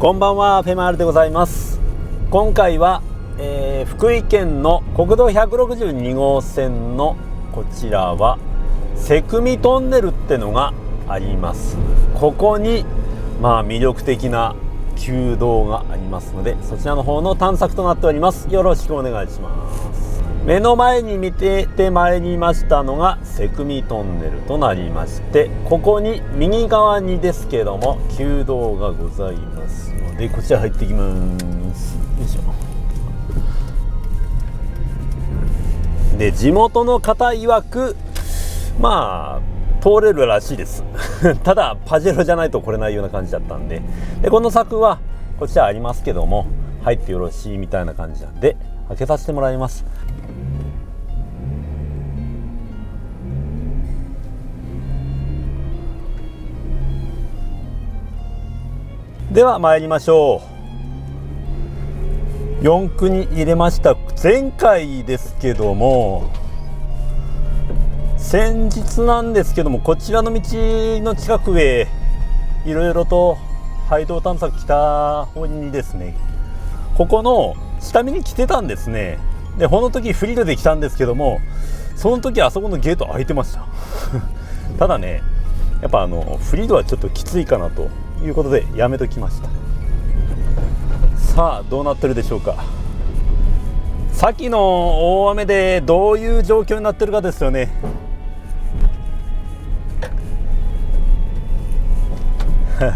こんばんは、フェマールでございます。今回は、福井県の国道162号線のこちらは瀬汲トンネルってのがあります。ここに魅力的な旧道がありますので、そちらの方の探索となっております。よろしくお願いします。目の前に見てまいりましたのが瀬汲トンネルとなりまして、ここに右側にですけども旧道がございますので、こちら入っていきます。よいしょ。で、地元の方曰く通れるらしいですただパジェロじゃないと来れないような感じだったんで、この柵はこちらありますけども入ってよろしいみたいな感じなんで開けさせてもらいます。では参りましょう。4区に入れました。前回ですけども、先日なんですけども、こちらの道の近くへいろいろと廃道探索来た方にですね、ここの下見に来てたんですね。で、この時フリードで来たんですけども、その時あそこのゲート開いてましたただね、やっぱフリードはちょっときついかなということでやめときました。さあどうなってるでしょうか。さっきの大雨でどういう状況になってるかですよね。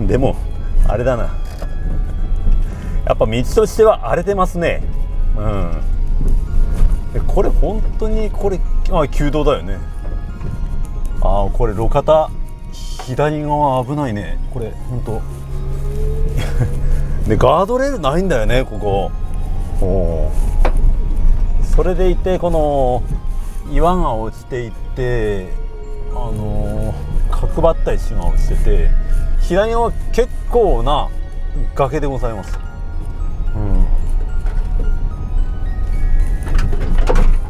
でもあれだな、やっぱ道としては荒れてますね。これ本当に旧道だよね。これ路肩左側危ないね。これ本当でガードレールないんだよね、ここ。それでいてこの岩が落ちていって角張った石が落ちてて、左側は結構な崖でございます。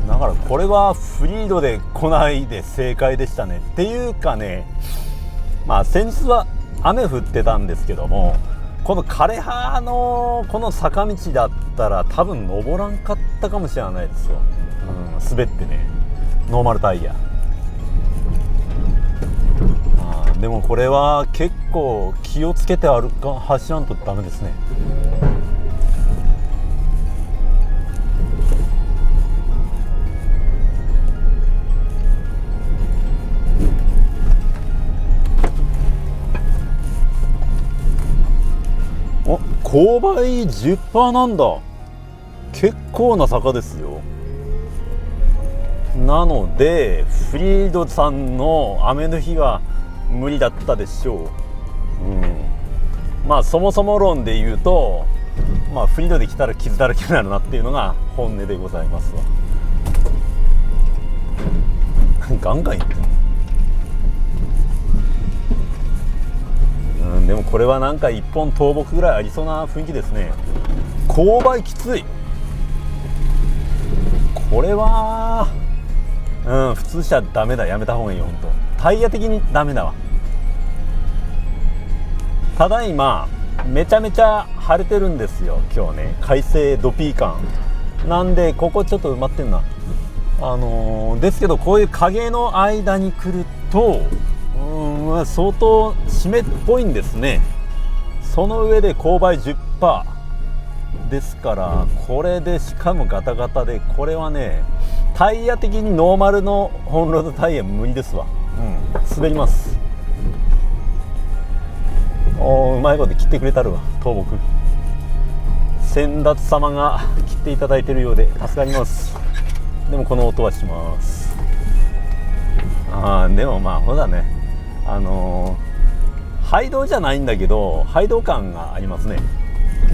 だからこれはフリードで来ないで正解でしたね。っていうかね、先日は雨降ってたんですけども、この枯葉のこの坂道だったら多分登らんかったかもしれないですよ。滑ってね、ノーマルタイヤ。でもこれは結構気をつけて走らんとダメですね。勾配 10% なんだ。結構な坂ですよ。なのでフリードさんの雨の日は無理だったでしょう。そもそも論で言うと、フリードで来たら傷だらけになるなっていうのが本音でございますわ。ガンガンいってる。でもこれはなんか一本倒木ぐらいありそうな雰囲気ですね。勾配きつい。これは普通車ダメだ。やめた方がいいよ。本当タイヤ的にダメだわ。ただ今めちゃめちゃ晴れてるんですよ。今日ね、快晴ドピー感なんで、ここちょっと埋まってんな。ですけどこういう影の間に来ると相当湿っぽいんですね。その上で勾配 10% ですから、これでしかもガタガタで、これはねタイヤ的にノーマルの本ロードタイヤ無理ですわ。滑ります。うまいこと切ってくれたるわ。倒木先達様が切っていただいているようで助かります。でもこの音はします。でもほらね、廃道じゃないんだけど廃道感がありますね。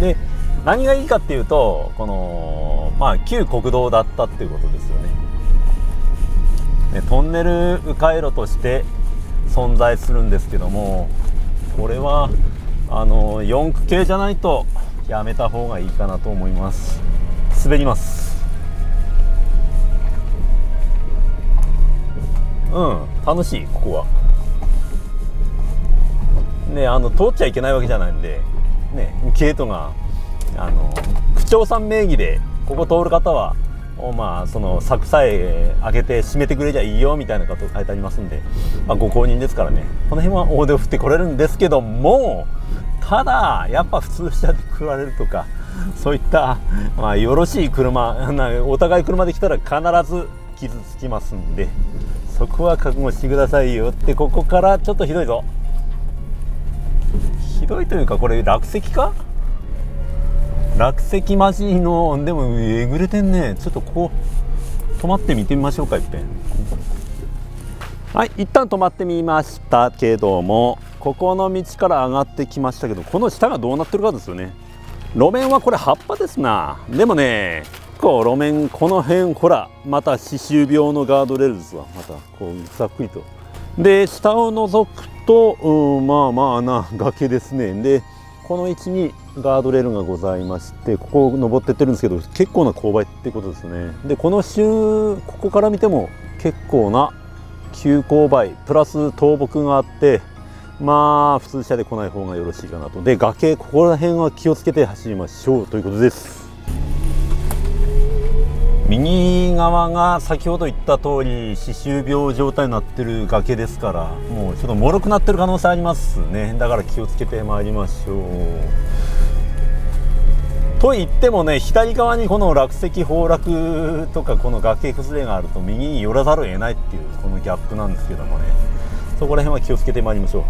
で、何がいいかっていうと、この旧国道だったっていうことですよね。トンネル迂回路として存在するんですけども、これは4区系じゃないとやめた方がいいかなと思います。滑ります。楽しい。ここはね、通っちゃいけないわけじゃないんで、ねゲートが区長さん名義でここ通る方はその柵さえ開けて閉めてくれりゃいいよみたいなことが書いてありますんで、ご公認ですからね、この辺は大手を振ってこれるんですけども、ただやっぱ普通車で来られるとかそういった、よろしい車お互い車で来たら必ず傷つきますんで、そこは覚悟してくださいよって。ここからちょっとひどいぞ。ひどいというか、これ落石か、落石マジの、でもえぐれてんね。ちょっとこう止まって見てみましょうか、いっぺん。はい、一旦止まってみましたけども、ここの道から上がってきましたけど、この下がどうなってるかですよね。路面はこれ葉っぱですな。でもね、こう路面この辺ほら、また歯周病のガードレールですわ。またこうざっくりとで下を覗くと、な崖ですね。でこの位置にガードレールがございまして、ここを登ってってるんですけど、結構な勾配ってことですね。でここから見ても結構な急勾配プラス倒木があって、普通車で来ない方がよろしいかなと。で崖、ここら辺は気をつけて走りましょうということです。右側が先ほど言った通り歯周病状態になってる崖ですから、もうちょっと脆くなってる可能性ありますね。だから気をつけてまいりましょう。と言ってもね、左側にこの落石崩落とかこの崖崩れがあると右に寄らざるを得ないっていうこのギャップなんですけどもね、そこら辺は気をつけてまいりましょう。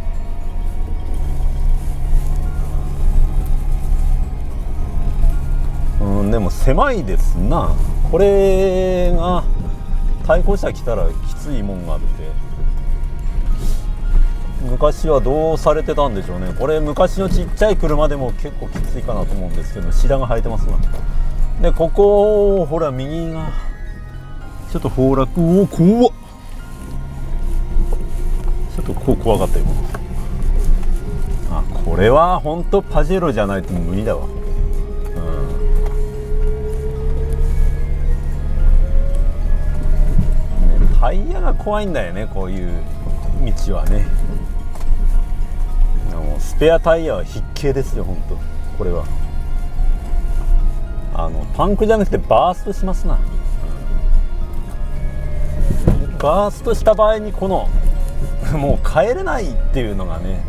でも狭いですな。これが対向車来たらきついもんがあって、昔はどうされてたんでしょうね。これ昔のちっちゃい車でも結構きついかなと思うんですけど、白が生えてますな。でここほら右がちょっと崩落、怖っ、ちょっと怖かったよ。これは本当パジェロじゃないと無理だわ。タイヤが怖いんだよね、こういう道はね。もうスペアタイヤは必携ですよ、本当。これはパンクじゃなくてバーストしますな。バーストした場合にこのもう帰れないっていうのがね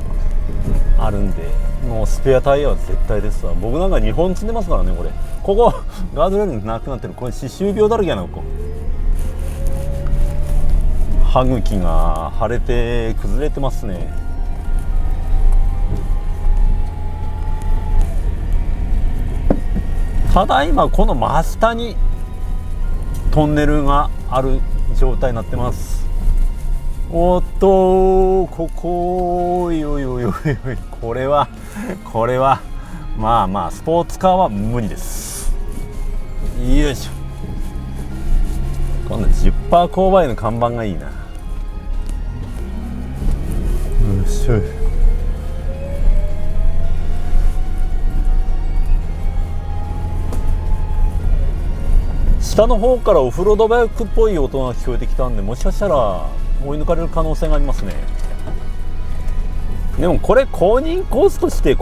あるんで、もうスペアタイヤは絶対ですわ。僕なんか2本積んでますからね。ここガードレールなくなってる。これ歯周病だらけやな。ここ歯茎が腫れて崩れてますね。ただ今この真下にトンネルがある状態になってます。おっと、こここれはスポーツカーは無理です。よいしょ。この 10% 勾配の看板がいいな。よいしょ。下の方からオフロードバイクっぽい音が聞こえてきたんで、もしかしたら追い抜かれる可能性がありますね。でもこれ公認コースとして、って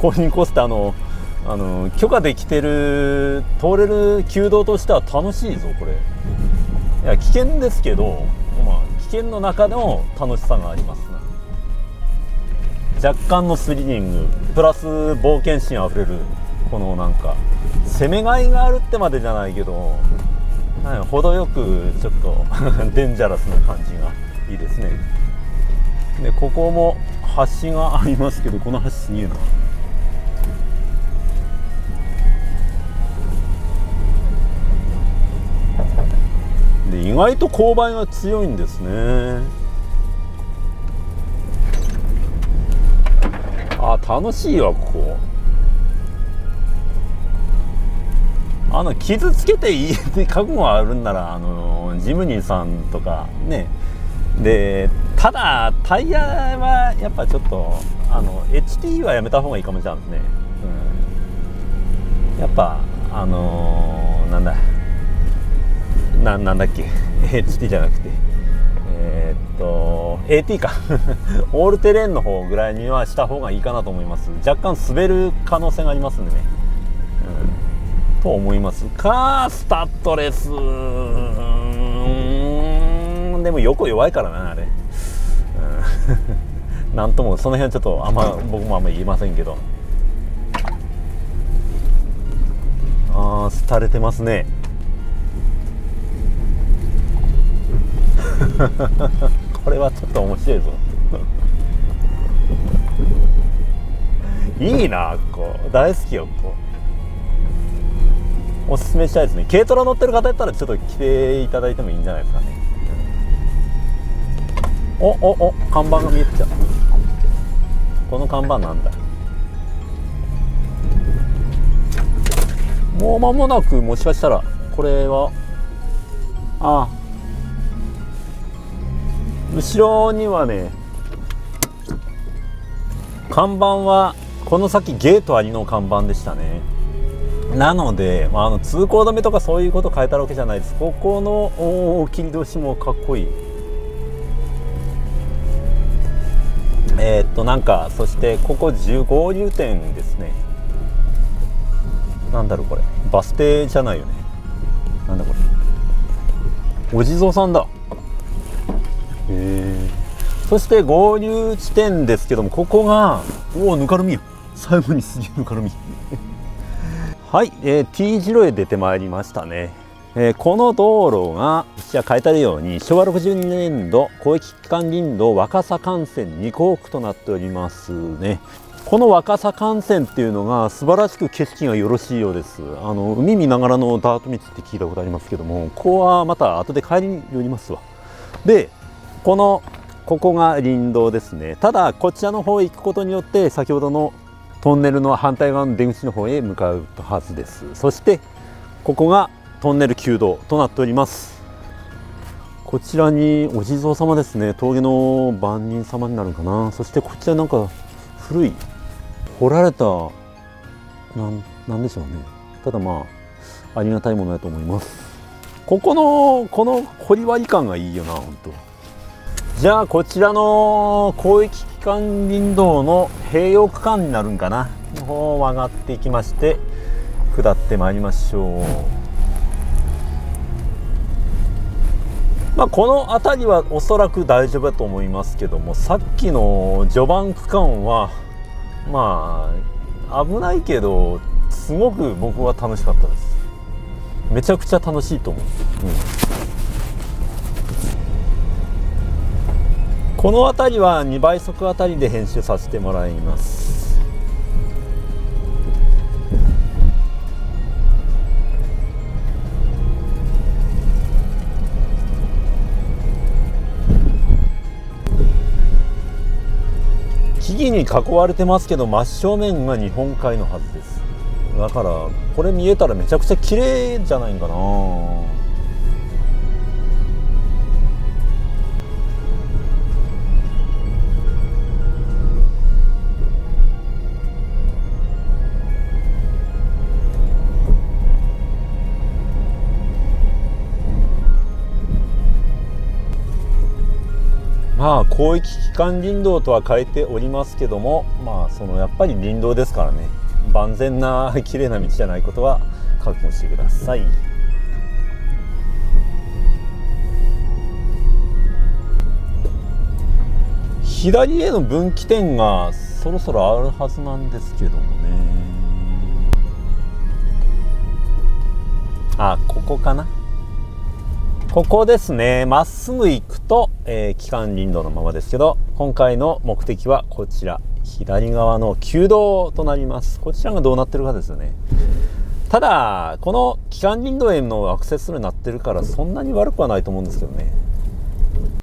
許可できてる通れる旧道としては楽しいぞこれ。いや危険ですけど、危険の中でも楽しさがありますな。若干のスリリングプラス冒険心あふれる、このなんか攻めがいがあるってまでじゃないけど、程よくちょっとデンジャラスな感じがいいですね。でここも橋がありますけど、この橋すげえな。で意外と勾配が強いんですね。楽しいわここ。傷つけていいって覚悟があるんならジムニーさんとかね。でただタイヤはやっぱちょっとHT はやめた方がいいかもしれないですね。やっぱなんだっけHT じゃなくて AT かオールテレーンの方ぐらいにはした方がいいかなと思います。若干滑る可能性がありますんでね、と思いますか。スタッドレスでも横弱いからなあれ、なんともその辺はちょっと僕もあんま言えませんけど、廃れてますねこれはちょっと面白いぞいいな、こう大好きよ。こうおすすめしたいですね。軽トラ乗ってる方やったらちょっと来ていただいてもいいんじゃないですかね。看板が見えてきた。この看板なんだ。もう間もなく、もしかしたらこれは後ろにはね、看板はこの先ゲートありの看板でしたね。なので、通行止めとかそういうこと書いてあるわけじゃないです。ここの切り通しもかっこいい。なんか、そしてここ合流点ですね。なんだろうこれ、バス停じゃないよね。なんだこれ、お地蔵さんだ。そして合流地点ですけども、ここがぬかるみや。最後にすげえぬかるみはい、T 字路へ出てまいりましたね。この道路がこちら書いてあるように昭和62年度広域機関林道若狭幹線2項区となっておりますね。この若狭幹線っていうのが素晴らしく景色がよろしいようです。海見ながらのダート道って聞いたことありますけども、ここはまた後で帰りに寄りますわ。で、ここが林道ですね。ただこちらの方へ行くことによって先ほどのトンネルの反対側の出口の方へ向かうはずです。そしてここがトンネル旧道となっております。こちらにお地蔵様ですね。峠の番人様になるかな。そしてこちらなんか古い掘られたなんでしょうね。ただありがたいものだと思います。この掘り割り感がいいよな本当。じゃあこちらの広域機関林道の併用区間になるんかなの方を上がっていきまして、下ってまいりましょう。この辺りはおそらく大丈夫だと思いますけども、さっきの序盤区間は危ないけどすごく僕は楽しかったです。めちゃくちゃ楽しいと思う。この辺りは2倍速あたりで編集させてもらいます。木々に囲われてますけど真正面が日本海のはずです。だからこれ見えたらめちゃくちゃ綺麗じゃないかな。広域機関林道とは書いておりますけども、やっぱり林道ですからね、万全な綺麗な道じゃないことは覚悟してください。左への分岐点がそろそろあるはずなんですけどもね。ここかな。ここですね。まっすぐ行くと、機関林道のままですけど、今回の目的はこちら左側の旧道となります。こちらがどうなってるかですよね。ただこの機関林道へのアクセス数になってるからそんなに悪くはないと思うんですけどね。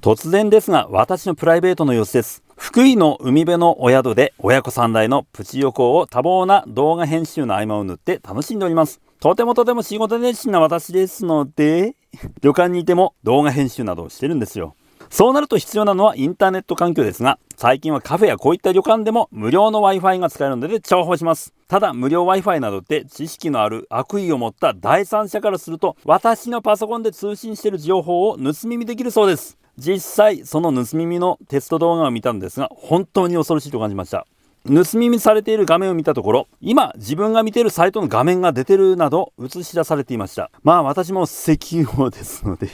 突然ですが私のプライベートの様子です。福井の海辺のお宿で親子3代のプチ旅行を多忙な動画編集の合間を縫って楽しんでおります。とても仕事熱心な私ですので、旅館にいても動画編集などをしてるんですよ。そうなると必要なのはインターネット環境ですが、最近はカフェやこういった旅館でも無料の Wi-Fi が使えるので重宝します。ただ無料 Wi-Fi などって知識のある悪意を持った第三者からすると、私のパソコンで通信している情報を盗み見できるそうです。実際その盗み見のテスト動画を見たんですが、本当に恐ろしいと感じました。盗み見されている画面を見たところ、今自分が見ているサイトの画面が出てるなど映し出されていました。まあ私も石油王ですので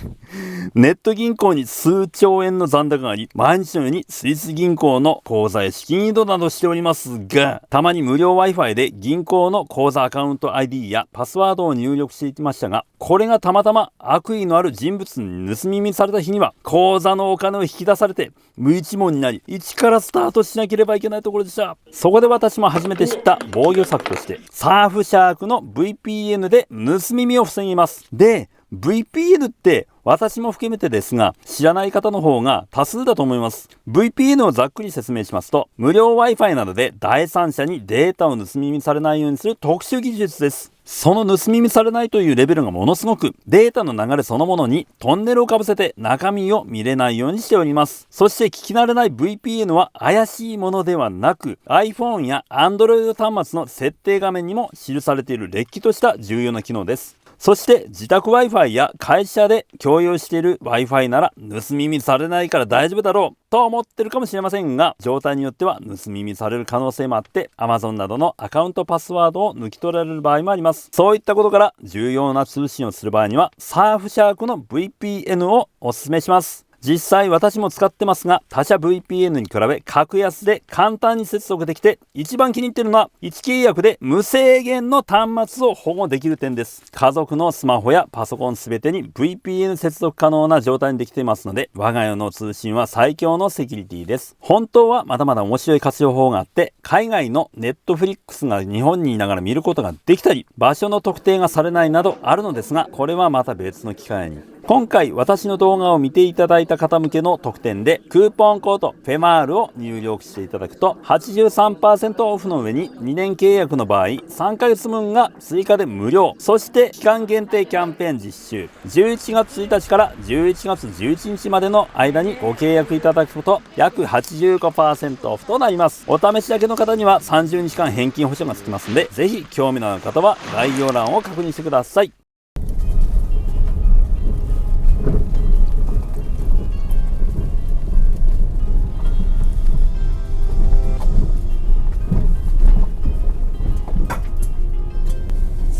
ネット銀行に数兆円の残高があり、毎日のようにスイス銀行の口座へ資金移動などしておりますが、たまに無料 Wi-Fi で銀行の口座アカウント ID やパスワードを入力していましたが、これがたまたま悪意のある人物に盗み見された日には、口座のお金を引き出されて無一文になり、一からスタートしなければいけないところでした。そこで私も初めて知った防御策として、サーフシャークの VPN で盗み見を防ぎます。で、VPN って私も含めてですが、知らない方の方が多数だと思います。VPN をざっくり説明しますと、無料 Wi-Fi などで第三者にデータを盗み見されないようにする特殊技術です。その盗み見されないというレベルがものすごく、データの流れそのものにトンネルをかぶせて中身を見れないようにしております。そして聞き慣れない VPN は怪しいものではなく、 iPhone や Android 端末の設定画面にも記されているれっきとした重要な機能です。そして自宅 Wi-Fi や会社で共有している Wi-Fi なら盗み見されないから大丈夫だろうと思ってるかもしれませんが、状態によっては盗み見される可能性もあって、 Amazon などのアカウントパスワードを抜き取られる場合もあります。そういったことから重要な通信をする場合には、サーフシャークの VPN をお勧めします。実際私も使ってますが、他社 VPN に比べ格安で簡単に接続できて、一番気に入っているのは1契約で無制限の端末を保護できる点です。家族のスマホやパソコンすべてに VPN 接続可能な状態にできていますので、我が家の通信は最強のセキュリティです。本当はまだまだ面白い活用法があって、海外の Netflix が日本にいながら見ることができたり、場所の特定がされないなどあるのですが、これはまた別の機会に。今回私の動画を見ていただいた方向けの特典で、クーポンコードフェマールを入力していただくと 83% オフの上に2年契約の場合3ヶ月分が追加で無料。そして期間限定キャンペーン実施中、11月1日から11月11日までの間にご契約いただくと約 85% オフとなります。お試しだけの方には30日間返金保証がつきますので、ぜひ興味のある方は概要欄を確認してください。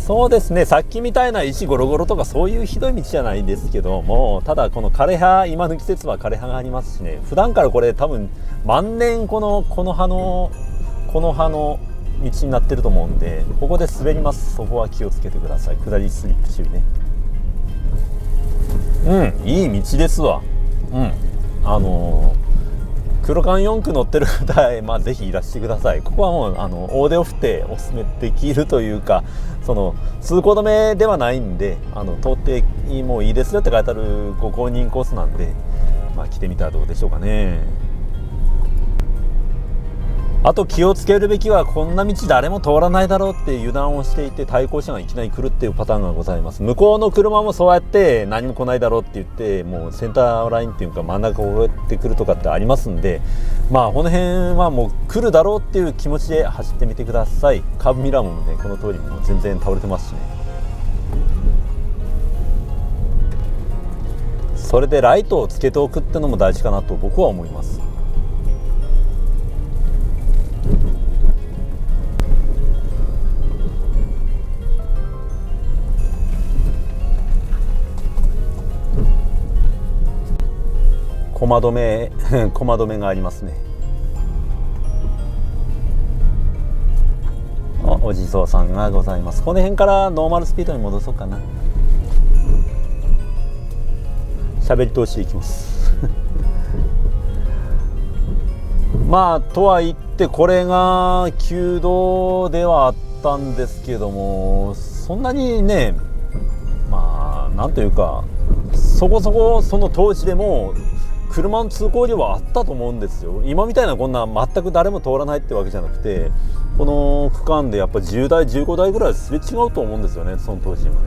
そうですね、さっきみたいな石ゴロゴロとかそういうひどい道じゃないですけども、ただこの枯葉、今の季節は枯葉がありますしね、普段からこれ多分万年この葉の道になってると思うんで、ここで滑ります。そこは気をつけてください。下りスリップ注意ね。いい道ですわ。黒缶4区乗ってる方へ、ぜひいらしてください。ここはもう大手を振ってお勧めできるというか、その通行止めではないんで、通ってもいいですよって書いてあるご公認コースなんで、来てみたらどうでしょうかね。あと気をつけるべきは、こんな道誰も通らないだろうって油断をしていて対向車がいきなり来るっていうパターンがございます。向こうの車もそうやって何も来ないだろうって言って、もうセンターラインっていうか真ん中を越えてくるとかってありますんで、この辺はもう来るだろうっていう気持ちで走ってみてください。カーブミラーもね、この通りもう全然倒れてますしね。それでライトをつけておくってのも大事かなと僕は思います。コマ止めがありますね。お地蔵さんがございます。この辺からノーマルスピードに戻そうかな。喋り通していきますとは言ってこれが旧道ではあったんですけども、そんなにね、なんというか、そこそこその当時でも車の通行量はあったと思うんですよ。今みたいなこんな全く誰も通らないってわけじゃなくて、この区間でやっぱ10台15台ぐらいすれ違うと思うんですよね、その当時はね。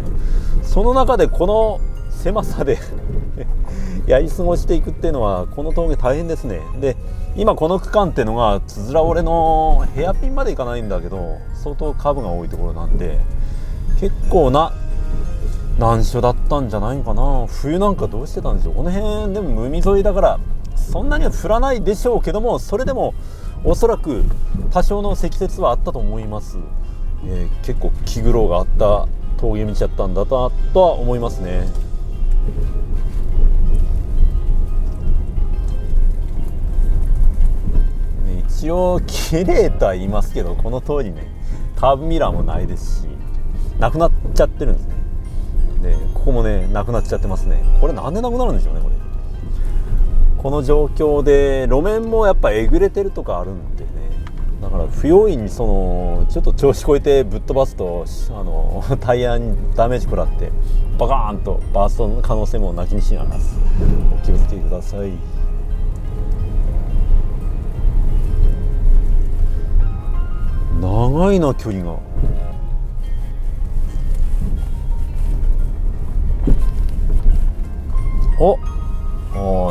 その中でこの狭さでやり過ごしていくっていうのは、この峠大変ですね。で、今この区間っていうのがつづら折れのヘアピンまでいかないんだけど、相当カーブが多いところなんで、結構な難所だったんじゃないかな。冬なんかどうしてたんでしょう。この辺でも海沿いだからそんなには降らないでしょうけども、それでもおそらく多少の積雪はあったと思います。結構気苦労があった峠道だったんだとは思いますね。一応綺麗とは言いますけど、この通りねカーブミラーもないですし、なくなっちゃってるんですね。でここもねなくなっちゃってますね。これなんでなくなるんでしょうね。この状況で路面もやっぱえぐれてるとかあるんでね、だから不用意にちょっと調子こえてぶっ飛ばすとタイヤにダメージ食らってバカーンとバーストの可能性もなきにしなます。お気をつけください。長いな距離が。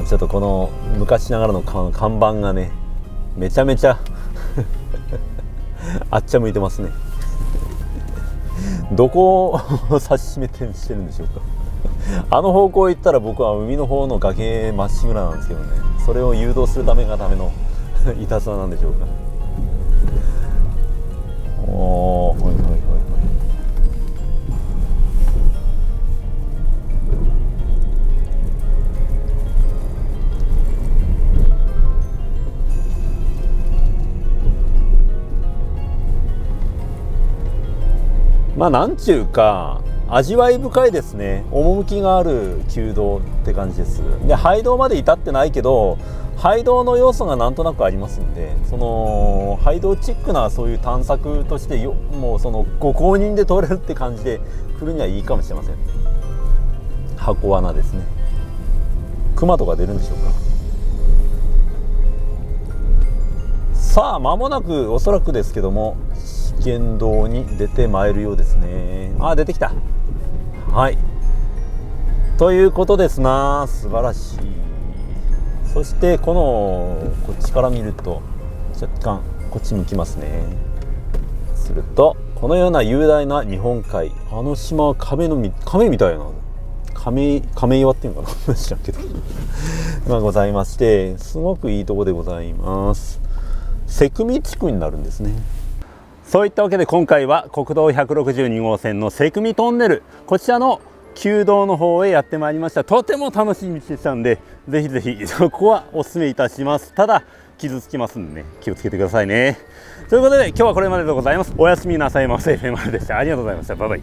ちょっとこの昔ながらの看板がねめちゃめちゃあっちゃ向いてますね。どこを指し示してるんでしょうか。あの方向行ったら僕は海の方の崖まっしぐらなんですけどね、それを誘導するためのいたずらなんでしょうか。はいはいはいはい。まあなんちゅうか味わい深いですね。趣がある旧道って感じです。で廃道まで至ってないけど廃道の要素がなんとなくありますんで、その廃道チックなそういう探索としてもうそのご公認で通れるって感じで来るにはいいかもしれません。箱罠ですね。熊とか出るんでしょうか。さあ間もなくおそらくですけども試験道に出てまいるようですね。出てきた。はいということですな。素晴らしい。そしてこっちから見ると若干こっち向きますね。するとこのような雄大な日本海、あの島は亀みたいな亀岩っていうのかな知らんけどがございまして、すごくいいとこでございます。瀬組地区になるんですね。そういったわけで今回は国道162号線の瀬組トンネル、こちらの旧道の方へやってまいりました。とても楽しい道でしたんで、ぜひぜひそこはお勧めいたします。ただ傷つきますんでね、気をつけてくださいね。ということで今日はこれまででございます。おやすみなさいませ。フェマルでした。ありがとうございました。バイバイ